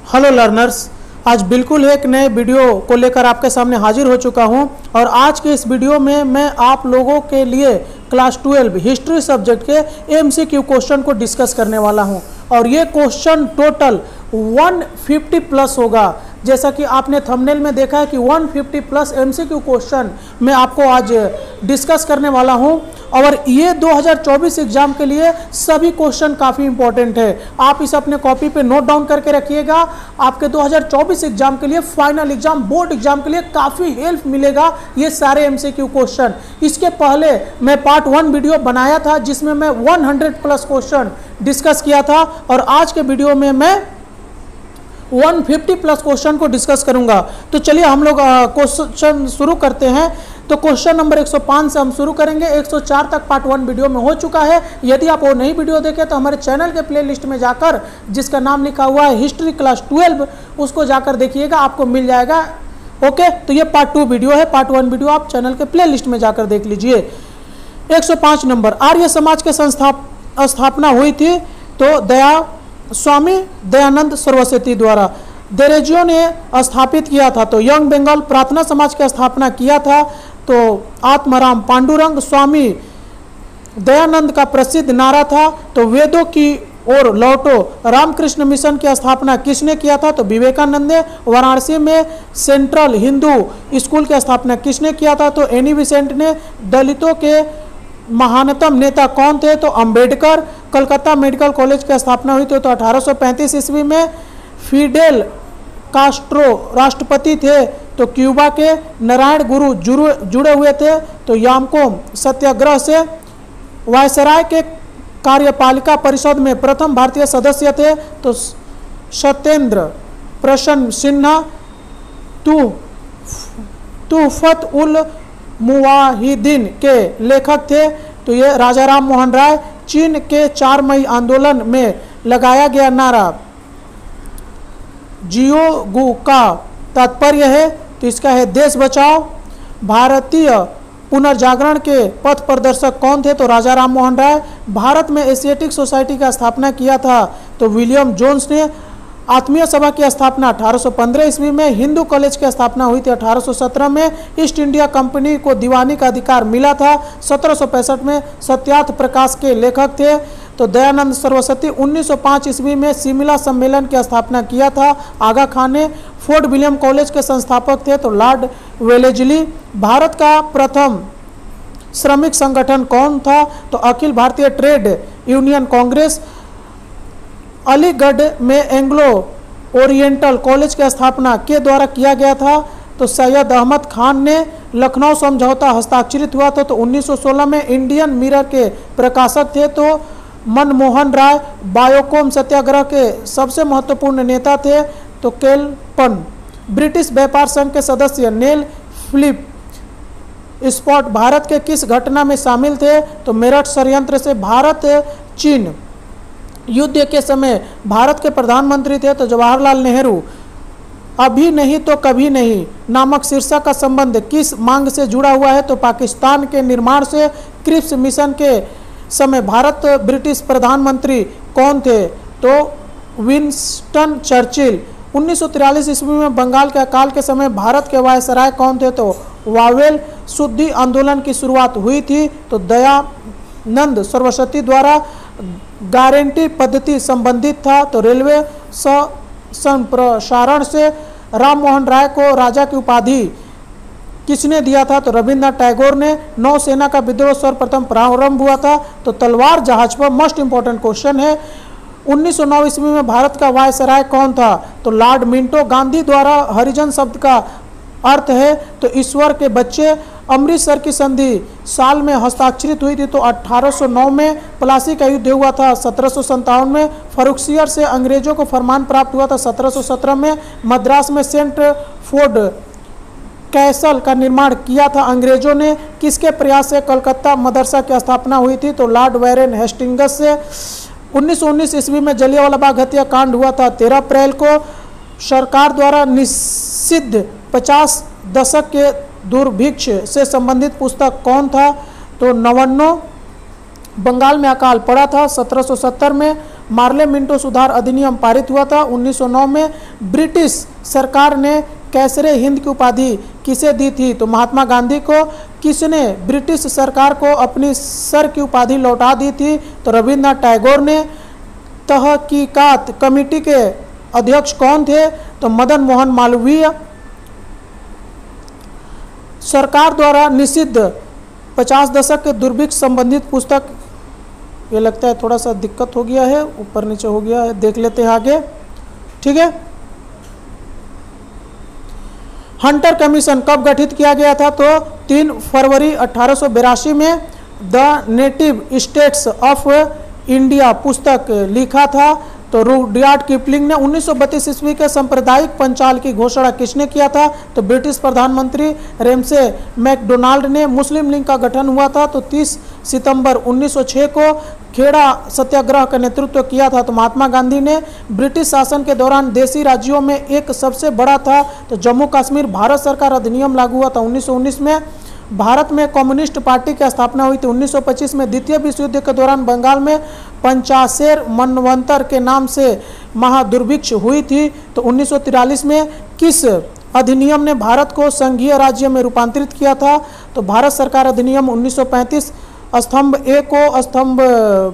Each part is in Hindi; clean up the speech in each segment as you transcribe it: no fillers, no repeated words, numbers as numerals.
हेलो लर्नर्स, आज बिल्कुल एक नए वीडियो को लेकर आपके सामने हाजिर हो चुका हूं और आज के इस वीडियो में मैं आप लोगों के लिए क्लास 12 हिस्ट्री सब्जेक्ट के एमसीक्यू क्वेश्चन को डिस्कस करने वाला हूं और ये क्वेश्चन टोटल 150 प्लस होगा। जैसा कि आपने थंबनेल में देखा है कि 150 प्लस एमसीक्यू क्वेश्चन मैं आपको आज डिस्कस करने वाला हूं और ये 2024 एग्जाम के लिए सभी क्वेश्चन काफ़ी इंपॉर्टेंट है। आप इसे अपने कॉपी पे नोट डाउन करके रखिएगा। आपके 2024 एग्जाम के लिए, फाइनल एग्जाम, बोर्ड एग्जाम के लिए काफ़ी हेल्प मिलेगा ये सारे एमसीक्यू क्वेश्चन। इसके पहले मैं पार्ट 1 वीडियो बनाया था जिसमें मैं 100 प्लस क्वेश्चन डिस्कस किया था और आज के वीडियो में मैं 150 प्लस क्वेश्चन को डिस्कस करूंगा। तो चलिए हम लोग क्वेश्चन शुरू करते हैं। तो क्वेश्चन नंबर 105 से हम शुरू करेंगे। 104 तक पार्ट 1 वीडियो में हो चुका है। यदि आप वो नई वीडियो देखें तो हमारे चैनल के प्लेलिस्ट में जाकर, जिसका नाम लिखा हुआ है हिस्ट्री क्लास 12, उसको जाकर देखिएगा, आपको मिल जाएगा। ओके, तो ये पार्ट 2 वीडियो है। पार्ट 1 वीडियो आप चैनल के प्लेलिस्ट में जाकर देख लीजिए। 105 नंबर, आर्य समाज के स्थापना हुई थी तो स्वामी दयानंद सरस्वती द्वारा। देरेजियो ने स्थापित किया था तो यंग बंगाल प्रार्थना समाज की स्थापना किया था तो आत्माराम पांडुरंग। स्वामी दयानंद का प्रसिद्ध नारा था तो वेदों की ओर लौटो। रामकृष्ण मिशन की स्थापना किसने किया था तो विवेकानंद ने। वाराणसी में सेंट्रल हिंदू स्कूल की स्थापना किसने किया था तो एनी बेसेंट ने। दलितों के महानतम नेता कौन थे तो अंबेडकर। कलकत्ता मेडिकल कॉलेज की स्थापना हुई थी तो 1835 ईस्वी में। फिडेल कास्ट्रो राष्ट्रपति थे तो क्यूबा के। नारायण गुरु जुड़े हुए थे तो यामकोम सत्याग्रह से। वायसराय के कार्यपालिका परिषद में प्रथम भारतीय सदस्य थे तो सत्येंद्र प्रसन्न सिन्हा। तुफत उल मुवाहिदीन के लेखक थे तो ये राजा राम मोहन राय। चीन के 4 मई आंदोलन में लगाया गया नारा जियोगु का तात्पर्य है तो इसका है देश बचाओ। भारतीय पुनर्जागरण के पथ प्रदर्शक कौन थे तो राजा राम मोहन राय। भारत में एशियाटिक सोसाइटी का स्थापना किया था तो विलियम जोन्स ने। आत्मीय सभा की स्थापना 1815 ईस्वी में। हिंदू कॉलेज की स्थापना हुई थी 1817 में। ईस्ट इंडिया कंपनी को दीवानी का अधिकार मिला था 1765 में। सत्यार्थ प्रकाश के लेखक थे तो दयानंद सरस्वती। 1905 ईस्वी में शिमला सम्मेलन की स्थापना किया था आगा खान ने। फोर्ट विलियम कॉलेज के संस्थापक थे तो लॉर्ड वेलेजली। भारत का प्रथम श्रमिक संगठन कौन था तो अखिल भारतीय ट्रेड यूनियन कांग्रेस। अलीगढ़ में एंग्लो ओरिएंटल कॉलेज की स्थापना के द्वारा किया गया था तो सैयद अहमद खान ने। लखनऊ समझौता हस्ताक्षरित हुआ था तो 1916 में। इंडियन मिरर के प्रकाशक थे तो मनमोहन राय। बायोकॉम सत्याग्रह के सबसे महत्वपूर्ण नेता थे तो केलपन। ब्रिटिश व्यापार संघ के सदस्य नेल फिलिप स्पॉट भारत के किस घटना में शामिल थे तो मेरठ षड्यंत्र से। भारत चीन युद्ध के समय भारत के प्रधानमंत्री थे तो जवाहरलाल नेहरू। अभी नहीं तो कभी नहीं नामक शीर्षक का संबंध किस मांग से जुड़ा हुआ है तो पाकिस्तान के निर्माण से। क्रिप्स मिशन के समय भारत ब्रिटिश प्रधानमंत्री कौन थे तो विंस्टन चर्चिल। 1943 ईस्वी में बंगाल के अकाल के समय भारत के वायसराय कौन थे तो वावेल। शुद्धि आंदोलन की शुरुआत हुई थी तो दयानंद सरस्वती द्वारा। गारंटी पद्धति संबंधित था तो रेलवे संप्रसारण से। राम मोहन राय को राजा की उपाधि किसने दिया था तो रविन्द्रनाथ टैगोर ने। नौसेना का विद्रोह सर्वप्रथम प्रारंभ हुआ था तो तलवार जहाज पर। मोस्ट इंपॉर्टेंट क्वेश्चन है 1909 ईस्वी में भारत का वायसराय कौन था तो लॉर्ड मिंटो। गांधी द्वारा हरिजन शब्द का अर्थ है तो ईश्वर के बच्चे। अमृतसर की संधि साल में हस्ताक्षरित हुई थी तो 1809 में। प्लासी का युद्ध हुआ था 1757 में। फरुखसियर से अंग्रेजों को फरमान प्राप्त हुआ था 1717 में। मद्रास में सेंट फोर्ड कैसल का निर्माण किया था अंग्रेजों ने। किसके प्रयास से कलकत्ता मदरसा की स्थापना हुई थी तो लॉर्ड वैरेन हेस्टिंग्स से। 1919 ईस्वी में जलियांवाला बाग हत्याकांड हुआ था 13 अप्रैल को। सरकार द्वारा निषिद्ध 50 दशक के दुर्भिक्ष से संबंधित पुस्तक कौन था तो नवन्नो। बंगाल में अकाल पड़ा था 1770 में। मार्ले मिंटो सुधार अधिनियम पारित हुआ था। 1909 में ब्रिटिश सरकार ने कैसरे हिंद की उपाधि किसे दी थी? तो महात्मा गांधी को। किसने ब्रिटिश सरकार को अपनी सर की उपाधि लौटा दी थी? तो रविन्द्रनाथ टैगोर ने। तहकीकात कमेटी के अध्यक्ष कौन थे? तो मदन मोहन मालवीय। सरकार द्वारा निषिद्ध 50 दशक के दुर्भिक्ष संबंधित पुस्तक, ये लगता है थोड़ा सा दिक्कत हो गया है, ऊपर नीचे हो गया है, देख लेते हैं आगे। ठीक है। हंटर कमीशन कब गठित किया गया था? तो 3 फरवरी 1882 में। The native states of India पुस्तक लिखा था तो रुडयार्ड किपलिंग ने। 1932 ईस्वी के सांप्रदायिक पंचाल की घोषणा किसने किया था? तो ब्रिटिश प्रधानमंत्री रेमसे मैकडोनाल्ड ने। मुस्लिम लीग का गठन हुआ था तो 30 सितंबर 1906 को। खेड़ा सत्याग्रह का नेतृत्व किया था तो महात्मा गांधी ने। ब्रिटिश शासन के दौरान देशी राज्यों में एक सबसे बड़ा था तो जम्मू कश्मीर। भारत सरकार अधिनियम लागू हुआ था 1919 में। भारत में कम्युनिस्ट पार्टी की स्थापना हुई थी 1925 में। द्वितीय विश्व युद्ध के दौरान बंगाल में पंचाशेर मनवंतर के नाम से महादुर्भिक्ष हुई थी तो 1943 में। किस अधिनियम ने भारत को संघीय राज्य में रूपांतरित किया था? तो भारत सरकार अधिनियम 1935। स्तंभ ए को स्तंभ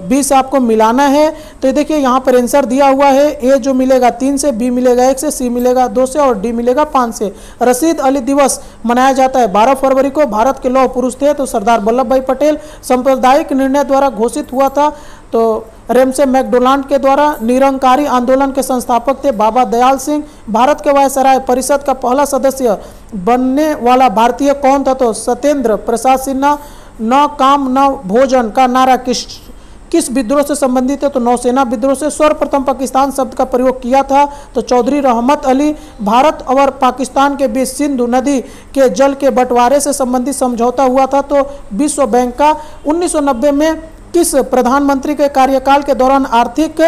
बी से आपको मिलाना है तो ये देखिए यहाँ पर आंसर दिया हुआ है। ए जो मिलेगा 3 से, बी मिलेगा 1 से, सी मिलेगा 2 से और डी मिलेगा 5 से। रशीद अली दिवस मनाया जाता है 12 फरवरी को। भारत के लौह पुरुष थे तो सरदार वल्लभ भाई पटेल। सांप्रदायिक निर्णय द्वारा घोषित हुआ था तो रेमसे मैकडोनाल्ड के द्वारा। निरंकारी आंदोलन के संस्थापक थे बाबा दयाल सिंह। भारत के वायसराय परिषद का पहला सदस्य बनने वाला भारतीय कौन था? तो सत्येंद्र प्रसाद सिन्हा। न काम न भोजन का नारा किस विद्रोह से संबंधित है? तो नौसेना विद्रोह से। सर्वप्रथम पाकिस्तान शब्द का प्रयोग किया था तो चौधरी रहमत अली। भारत और पाकिस्तान के बीच सिंधु नदी के जल के बंटवारे से संबंधित समझौता हुआ था तो विश्व बैंक का। 1990 में किस प्रधानमंत्री के कार्यकाल के दौरान आर्थिक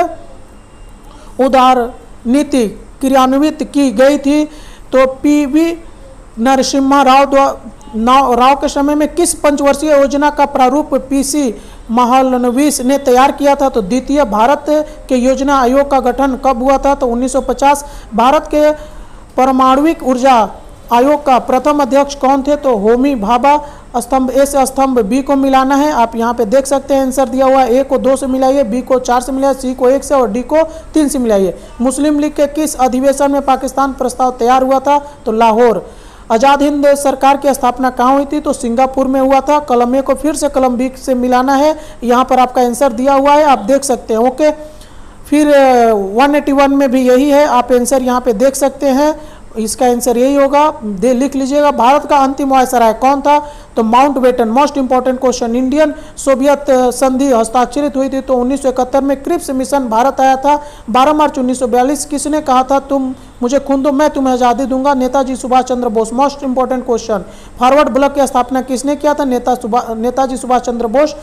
उदार नीति क्रियान्वित की गई थी? तो पीवी नरसिम्हा राव के समय में। किस पंचवर्षीय योजना का प्रारूप पीसी महालनोबिस ने तैयार किया था? तो द्वितीय भारत के योजना आयोग का गठन कब हुआ था? तो 1950। भारत के परमाणुविक ऊर्जा आयोग का प्रथम अध्यक्ष कौन थे? तो होमी भाभा। स्तंभ ए से स्तंभ बी को मिलाना है। आप यहाँ पे देख सकते हैं आंसर दिया हुआ है। ए को 2 से मिलाइए, बी को 4 से मिलाइए, सी को 1 से और डी को 3 से मिलाइए। मुस्लिम लीग के किस अधिवेशन में पाकिस्तान प्रस्ताव तैयार हुआ था? तो लाहौर। आज़ाद हिंद सरकार की स्थापना कहाँ हुई थी? तो सिंगापुर में हुआ था। कलम ए को फिर से कलम बी से मिलाना है। यहाँ पर आपका आंसर दिया हुआ है, आप देख सकते हैं। ओके, फिर 181 में भी यही है, आप आंसर यहाँ पे देख सकते हैं। इसका आंसर यही होगा, लिख लीजिएगा। भारत का अंतिम वायसराय कौन था? तो Mountbatten. Most important question. Indian Soviet संधि हस्ताक्षरित हुई थी तो 1971 में। क्रिप्स मिशन भारत आया था 12 मार्च 1942। किसने कहा था तुम मुझे खून दो मैं तुम्हें आज़ादी दूंगा? Netaji Subhash Chandra Bose. Most important question. Forward Bloc की स्थापना किसने किया था? Netaji Subhash Chandra Bose.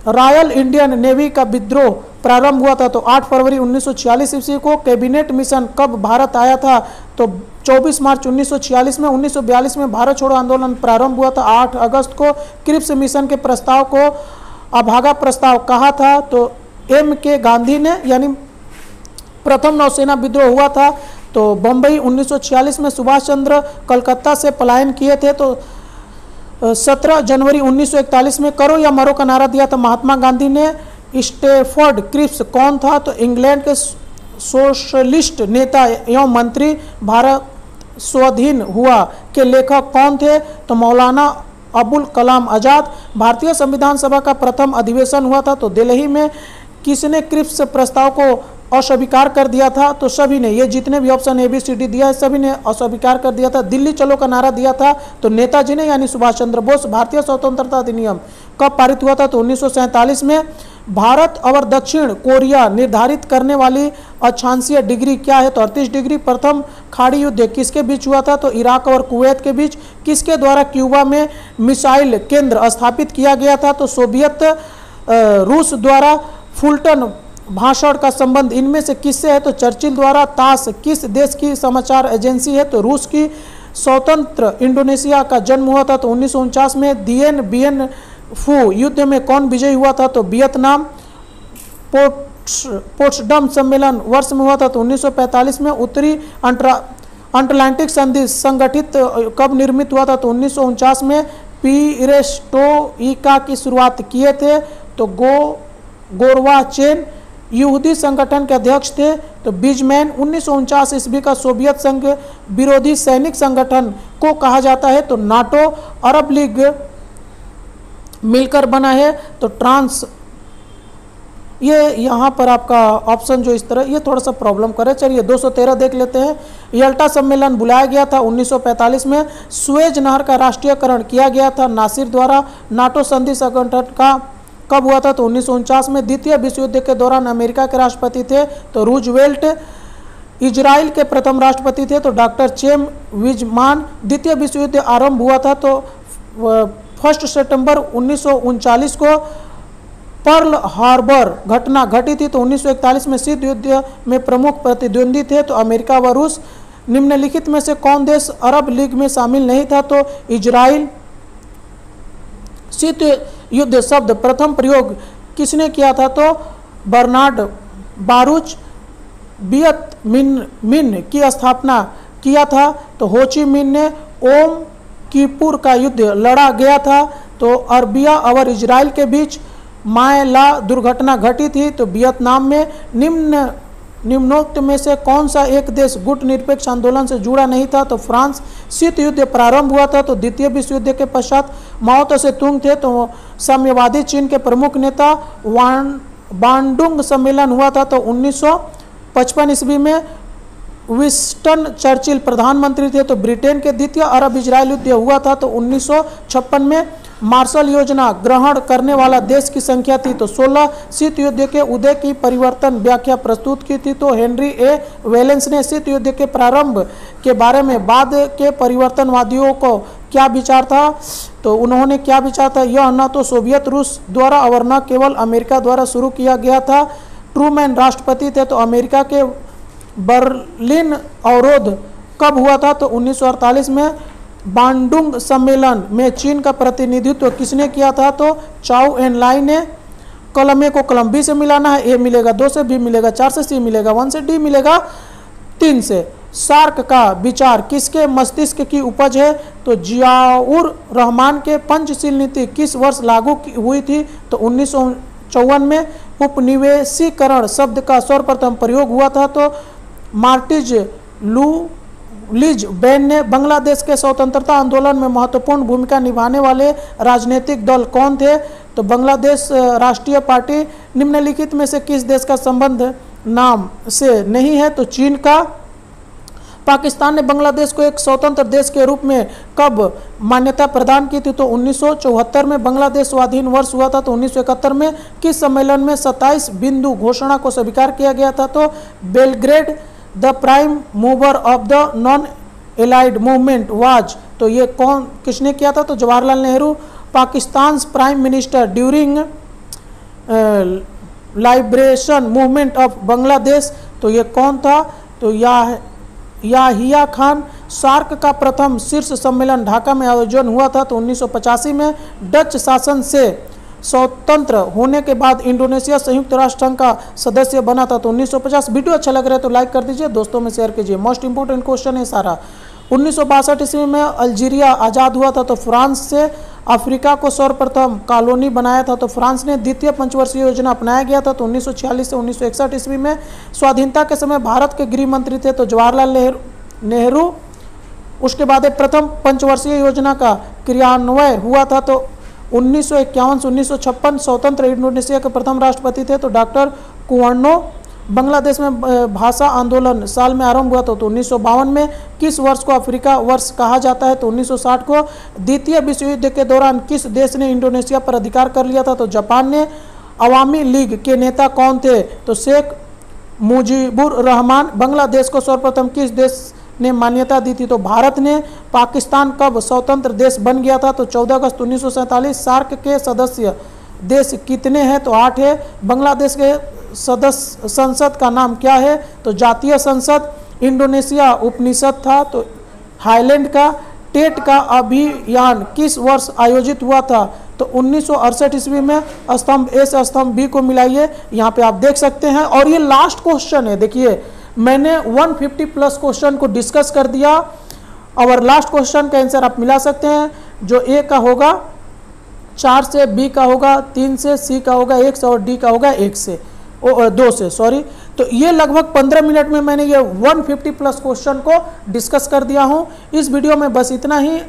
Royal Indian Navy का विद्रोह प्रारंभ हुआ था तो 8 फरवरी 1946 ईस्वी को। कैबिनेट मिशन कब भारत आया था? तो 24 मार्च 1946 में। 1942 में भारत छोड़ो आंदोलन प्रारंभ हुआ था 8 अगस्त को। क्रिप्स मिशन के प्रस्ताव को अभागा प्रस्ताव कहा था? तो M.K. गांधी ने, यानी प्रथम नौसेना विद्रोह हुआ था तो बम्बई 1946 में। सुभाष चंद्र कलकत्ता से पलायन किए थे तो 17 जनवरी 1941 में। करो या मरो का नारा दिया था महात्मा गांधी ने। स्टैफर्ड क्रिप्स कौन था? तो इंग्लैंड के सोशलिस्ट नेता एवं मंत्री। भारत स्वाधीन हुआ के लेखक कौन थे? तो मौलाना अबुल कलाम आज़ाद। भारतीय संविधान सभा का प्रथम अधिवेशन हुआ था तो दिल्ली में। किसने क्रिप्स प्रस्ताव को अस्वीकार कर दिया था? तो सभी ने, ये जितने भी ऑप्शन ABCD दिया है सभी ने अस्वीकार कर दिया था। दिल्ली चलो का नारा दिया था तो नेताजी ने, यानी सुभाष चंद्र बोस। भारतीय स्वतंत्रता अधिनियम कब पारित हुआ था? तो 1947 में। भारत और दक्षिण कोरिया निर्धारित करने वाली अक्षांशीय डिग्री क्या है? तो 38 डिग्री। प्रथम खाड़ी युद्ध किसके बीच हुआ था? तो इराक और कुवैत के बीच। किसके द्वारा क्यूबा में मिसाइल केंद्र स्थापित किया गया था? तो सोवियत रूस द्वारा। फुलटन भाषण का संबंध इनमें से किससे है? तो चर्चिल द्वारा। ताश किस देश की समाचार एजेंसी है? तो रूस की। स्वतंत्र इंडोनेशिया का जन्म हुआ था तो 1949 में। दिएन बिएन फू युद्ध में कौन विजयी हुआ था? तो वियतनाम। पोट्सडम सम्मेलन वर्ष में हुआ था? तो 1945 में। उत्तरी अटलांटिक संधि संगठित कब निर्मित हुआ था? तो 1949 में। पीरेस्टोइका की शुरुआत किए थे? तो गोरबाचेव यहूदी संगठन के अध्यक्ष थे? तो बिजमैन। 1949 ईस्वी का सोवियत संघ विरोधी सैनिक संगठन को कहा जाता है? तो नाटो। अरब लीग मिलकर बना है? तो ट्रांस। ये यहाँ पर आपका ऑप्शन जो इस तरह, ये थोड़ा सा प्रॉब्लम करे। चलिए 213 देख लेते हैं। यल्टा सम्मेलन बुलाया गया था 1945 में। सुएज नहर का राष्ट्रीयकरण किया गया था नासिर द्वारा। नाटो संधि संगठन का कब हुआ था? तो 1949 में। द्वितीय विश्व युद्ध के दौरान अमेरिका के राष्ट्रपति थे? तो रूजवेल्ट। इजराइल के प्रथम राष्ट्रपति थे? तो डॉक्टर चेम विजमान। द्वितीय विश्व युद्ध आरंभ हुआ था? तो 1 सितंबर 1939 को। पर्ल हार्बर घटना घटी थी? तो 1941 में। शीत युद्ध में प्रमुख प्रतिद्वंदी थे? तो अमेरिका व रूस। निम्नलिखित में से कौन देश अरब लीग में शामिल नहीं था? तो इजराइल। शीत युद्ध शब्द प्रथम प्रयोग किसने किया था? तो बर्नार्ड बारूच। वियत मिन्ह की स्थापना किया था? तो हो ची मिन्ह ने। ओम किपुर का युद्ध लड़ा गया था? तो अरबिया और इजराइल के बीच। मायला दुर्घटना घटी थी? तो वियतनाम में। निम्नोक्त में से कौन सा एक देश गुट निरपेक्ष आंदोलन से जुड़ा नहीं था? तो फ्रांस। शीत युद्ध प्रारंभ हुआ था? तो द्वितीय विश्व युद्ध के पश्चात। माओ त्से तुंग थे? तो साम्यवादी चीन के प्रमुख नेता। बांडुंग सम्मेलन हुआ था? तो 1955 ईस्वी में। विंस्टन चर्चिल प्रधानमंत्री थे? तो ब्रिटेन के। द्वितीय अरब इजराइल युद्ध हुआ था? तो 1956 में। मार्शल योजना ग्रहण करने वाला देश की संख्या थी? तो 16। शीत युद्ध के उदय की परिवर्तन व्याख्या प्रस्तुत की थी? तो हेनरी ए वेलेंस ने। शीत युद्ध के प्रारंभ के बारे में बाद के परिवर्तनवादियों को क्या विचार था? तो उन्होंने क्या विचार था? यह न तो सोवियत रूस द्वारा और न केवल अमेरिका द्वारा शुरू किया गया था। ट्रूमैन राष्ट्रपति थे? तो अमेरिका के। बर्लिन अवरोध कब हुआ था? तो 1948 में। बांडुंग सम्मेलन में चीन का प्रतिनिधित्व किसने किया था? तो चाउ एन लाई ने। कॉलम ए को कॉलम बी से मिलाना है। ए मिलेगा 2 से, बी मिलेगा 4 से, सी मिलेगा 1 से, डी मिलेगा 3 से। सार्क का विचार किसके मस्तिष्क की उपज है? तो जियाउर रहमान के। पंचशील नीति किस वर्ष लागू हुई थी? तो 1954 में। उपनिवेशीकरण शब्द का सर्वप्रथम प्रयोग हुआ था? तो मार्टिज लिज बैन ने। बांग्लादेश के स्वतंत्रता आंदोलन में महत्वपूर्ण भूमिका निभाने वाले राजनीतिक दल कौन थे? तो बांग्लादेश राष्ट्रीय पार्टी। निम्नलिखित में से किस देश का संबंध नाम से नहीं है? तो चीन का। पाकिस्तान ने बांग्लादेश को एक स्वतंत्र देश के रूप में कब मान्यता प्रदान की थी? तो 1974 में। बांग्लादेश स्वाधीन वर्ष हुआ था? तो 1971 में। किस सम्मेलन में 27 बिंदु घोषणा को स्वीकार किया गया था? तो Belgrade. The prime mover of the non aligned movement was. तो ये कौन किसने किया था? तो Jawaharlal Nehru. Pakistan prime minister during liberation movement of Bangladesh. तो ये कौन था? तो याहिया खान। सार्क का प्रथम शीर्ष सम्मेलन ढाका में आयोजन हुआ था? तो 1985 में। डच शासन से स्वतंत्र होने के बाद इंडोनेशिया संयुक्त राष्ट्र संघ का सदस्य बना था? तो 1950। वीडियो अच्छा लग रहा है तो लाइक कर दीजिए, दोस्तों में शेयर कीजिए। मोस्ट इंपोर्टेंट क्वेश्चन है सारा। 1962 ईस्वी में अल्जीरिया आज़ाद हुआ था? तो फ्रांस से। अफ्रीका को सर्वप्रथम कॉलोनी बनाया था? तो फ्रांस ने। द्वितीय पंचवर्षीय योजना अपनाया गया था? तो 1946 से 1961 ईस्वी में। स्वाधीनता के समय भारत के गृह मंत्री थे? तो जवाहरलाल नेहरू। उसके बाद प्रथम पंचवर्षीय योजना का क्रियान्वयन हुआ था? तो 1951 से 1956। स्वतंत्र इंडोनेशिया के प्रथम राष्ट्रपति थे? तो डॉक्टर कुवर्नो। बांग्लादेश में भाषा आंदोलन साल में आरंभ हुआ था? तो 1952 में। किस वर्ष को अफ्रीका वर्ष कहा जाता है? तो 1960 को। द्वितीय विश्व युद्ध के दौरान किस देश ने इंडोनेशिया पर अधिकार कर लिया था? तो जापान ने। अवामी लीग के नेता कौन थे? तो शेख मुजीबुर रहमान। बांग्लादेश को सर्वप्रथम किस देश ने मान्यता दी थी? तो भारत ने। पाकिस्तान कब स्वतंत्र देश बन गया था? तो 14 अगस्त 1947। सार्क के सदस्य देश कितने हैं? तो 8 है। बांग्लादेश के सदस्य संसद का नाम क्या है? तो जातीय संसद। इंडोनेशिया उपनिषद था? तो हाईलैंड का। टेट का अभियान किस वर्ष आयोजित हुआ था? तो 1968 ईस्वी में स्तंभ ए से स्तंभ बी को मिलाइए, यहाँ पे आप देख सकते हैं। और ये लास्ट क्वेश्चन है, देखिए मैंने 150 प्लस क्वेश्चन को डिस्कस कर दिया और लास्ट क्वेश्चन का आंसर आप मिला सकते हैं। जो ए का होगा 4 से, बी का होगा 3 से, सी का होगा 1 से और डी का होगा 2 से, सॉरी। तो ये लगभग 15 मिनट में मैंने ये 150 प्लस क्वेश्चन को डिस्कस कर दिया हूँ। इस वीडियो में बस इतना ही।